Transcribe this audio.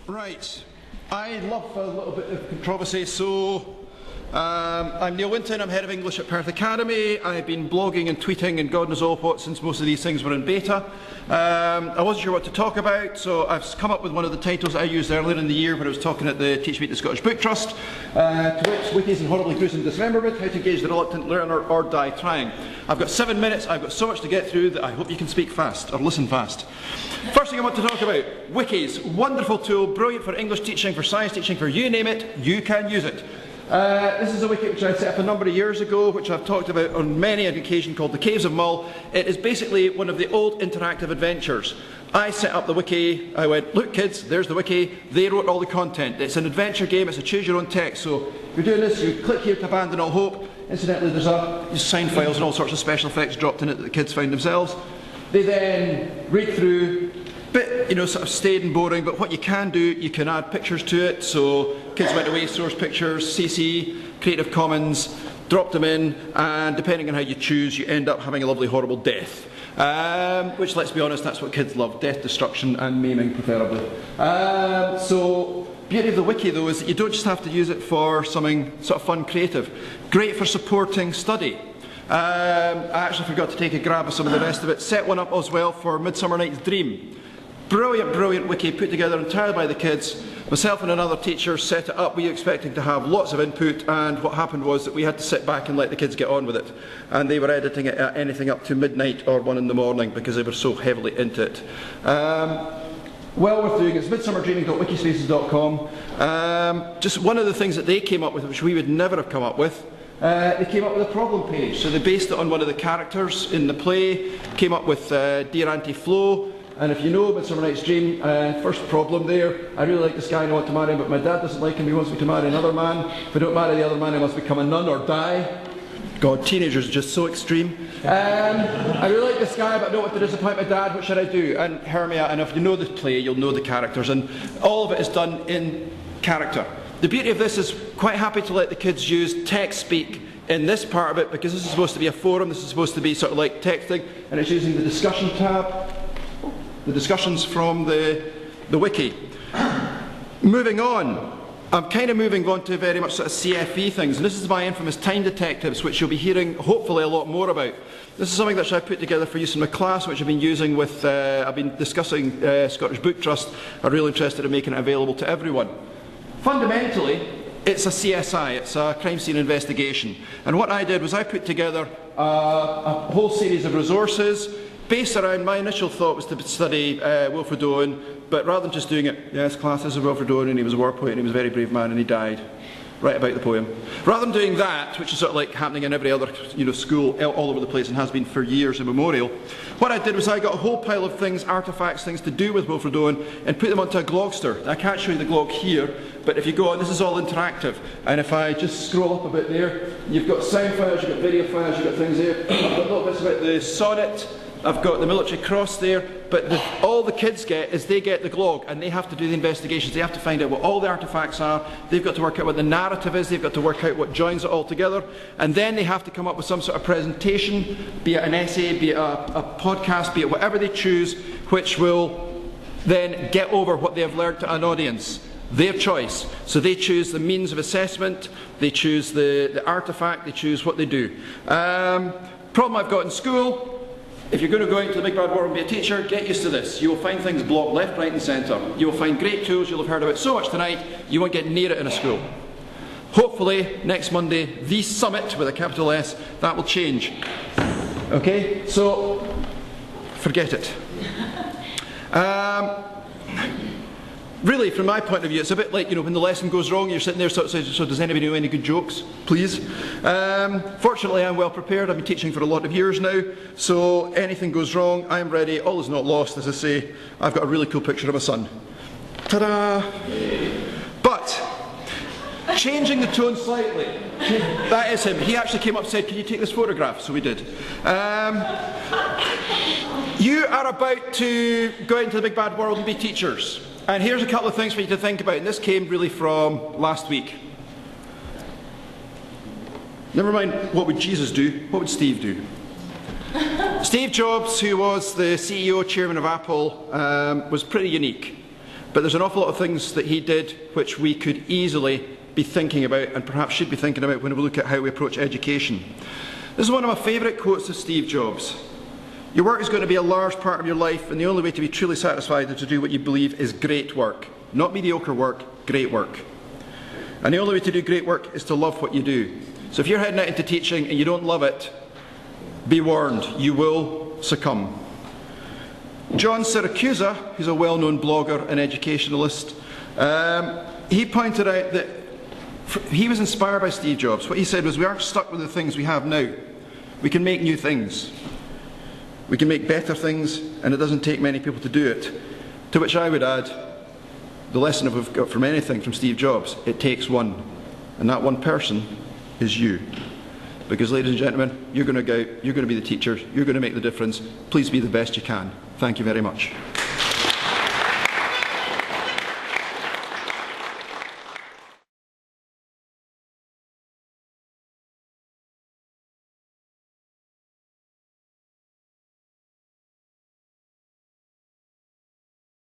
Right, I love a little bit of controversy, so I'm Neil Winton, I'm Head of English at Perth Academy. I've been blogging and tweeting and God knows all what since most of these things were in beta. I wasn't sure what to talk about, so I've come up with one of the titles I used earlier in the year when I was talking at the TeachMeet, the Scottish Book Trust, to which Wikis and horribly gruesome Dismemberment, how to engage the reluctant learner or die trying. I've got 7 minutes, I've got so much to get through that I hope you can speak fast, or listen fast. First thing I want to talk about, Wikis, wonderful tool, brilliant for English teaching, for science teaching, for you name it, you can use it. This is a wiki which I set up a number of years ago, which I've talked about on many an occasion, called the Caves of Mull. It is basically one of the old interactive adventures. I set up the wiki, I went, look kids, there's the wiki, they wrote all the content. It's an adventure game, it's a choose your own text, so if you're doing this, you click here to abandon all hope. Incidentally, there's sound files and all sorts of special effects dropped in it that the kids found themselves. They then read through, bit, sort of staid and boring, but what you can do, you can add pictures to it, so kids went away, source pictures, CC, Creative Commons, drop them in, and depending on how you choose, you end up having a lovely horrible death. Which, let's be honest, that's what kids love, death, destruction and maiming preferably. So, beauty of the wiki though is that you don't just have to use it for something sort of fun, creative. Great for supporting study. I actually forgot to take a grab of some of the rest of it. Set one up as well for Midsummer Night's Dream. Brilliant, brilliant wiki put together entirely by the kids. Myself and another teacher set it up. We were expecting to have lots of input, and what happened was that we had to sit back and let the kids get on with it. And they were editing it at anything up to midnight or 1 in the morning because they were so heavily into it. Well worth doing. It's midsummerdreaming.wikispaces.com. Just one of the things that they came up with, which we would never have come up with, they came up with a problem page. So they based it on one of the characters in the play, came up with Dear Auntie Flo. And if you know Midsummer Night's Dream, first problem there, I really like this guy and I want to marry him, but my dad doesn't like him, he wants me to marry another man. If I don't marry the other man, I must become a nun or die. God, teenagers are just so extreme. I really like this guy, but I don't want to disappoint my dad, what should I do? And Hermia, and if you know the play, you'll know the characters, and all of it is done in character. The beauty of this is quite happy to let the kids use text speak in this part of it, because this is supposed to be a forum, this is supposed to be sort of like texting, and it's using the discussion tab. The discussions from the wiki. Moving on, I'm kind of moving on to very much sort of CFE things, and this is my infamous time detectives, which you'll be hearing hopefully a lot more about. This is something that I put together for use in my class, which I've been using with, I've been discussing Scottish Book Trust, are really interested in making it available to everyone. Fundamentally, it's a CSI, it's a crime scene investigation, and what I did was I put together a whole series of resources based around, my initial thought was to study Wilfred Owen, but rather than just doing it, yes, class is Wilfred Owen and he was a war poet and he was a very brave man and he died. Write about the poem. Rather than doing that, which is sort of like happening in every other school all over the place and has been for years immemorial, what I did was I got a whole pile of things, artefacts, things to do with Wilfred Owen and put them onto a Glogster. I can't show you the Glog here, but if you go on, this is all interactive. And if I just scroll up a bit there, you've got sound files, you've got video files, you've got things there. I've got little bits about the sonnet. I've got the military cross there, but all the kids get is they get the Glog and they have to do the investigations. They have to find out what all the artefacts are. They've got to work out what the narrative is. They've got to work out what joins it all together. And then they have to come up with some sort of presentation, be it an essay, be it a podcast, be it whatever they choose, which will then get over what they have learned to an audience. Their choice. So they choose the means of assessment, they choose the artefact, they choose what they do. Problem I've got in school, if you're going to go into the big bad world and be a teacher, get used to this. You will find things blocked left, right and centre. You will find great tools you'll have heard about so much tonight, you won't get near it in a school. Hopefully, next Monday, the summit with a capital S, that will change. Okay, so, forget it. Really, from my point of view, it's a bit like, when the lesson goes wrong, you're sitting there, so does anybody know any good jokes? Please. Fortunately, I'm well prepared. I've been teaching for a lot of years now, so anything goes wrong, I'm ready. All is not lost, as I say. I've got a really cool picture of my son. Ta-da! But, changing the tone slightly. That is him. He actually came up and said, can you take this photograph? So we did. You are about to go into the big bad world and be teachers. And here's a couple of things for you to think about, and this came really from last week. Never mind what would Jesus do, what would Steve do? Steve Jobs, who was the CEO, chairman of Apple, was pretty unique. But there's an awful lot of things that he did which we could easily be thinking about, and perhaps should be thinking about when we look at how we approach education. This is one of my favourite quotes of Steve Jobs. Your work is going to be a large part of your life, and the only way to be truly satisfied is to do what you believe is great work. Not mediocre work, great work. And the only way to do great work is to love what you do. So if you're heading out into teaching and you don't love it, be warned, you will succumb. John Siracusa, who's a well-known blogger and educationalist, he pointed out that he was inspired by Steve Jobs. What he said was, we aren't stuck with the things we have now. We can make new things. We can make better things, and it doesn't take many people to do it. To which I would add, the lesson we've got from anything from Steve Jobs, it takes one. And that one person is you. Because, ladies and gentlemen, you're going to go out, you're going to be the teachers, you're going to make the difference. Please be the best you can. Thank you very much.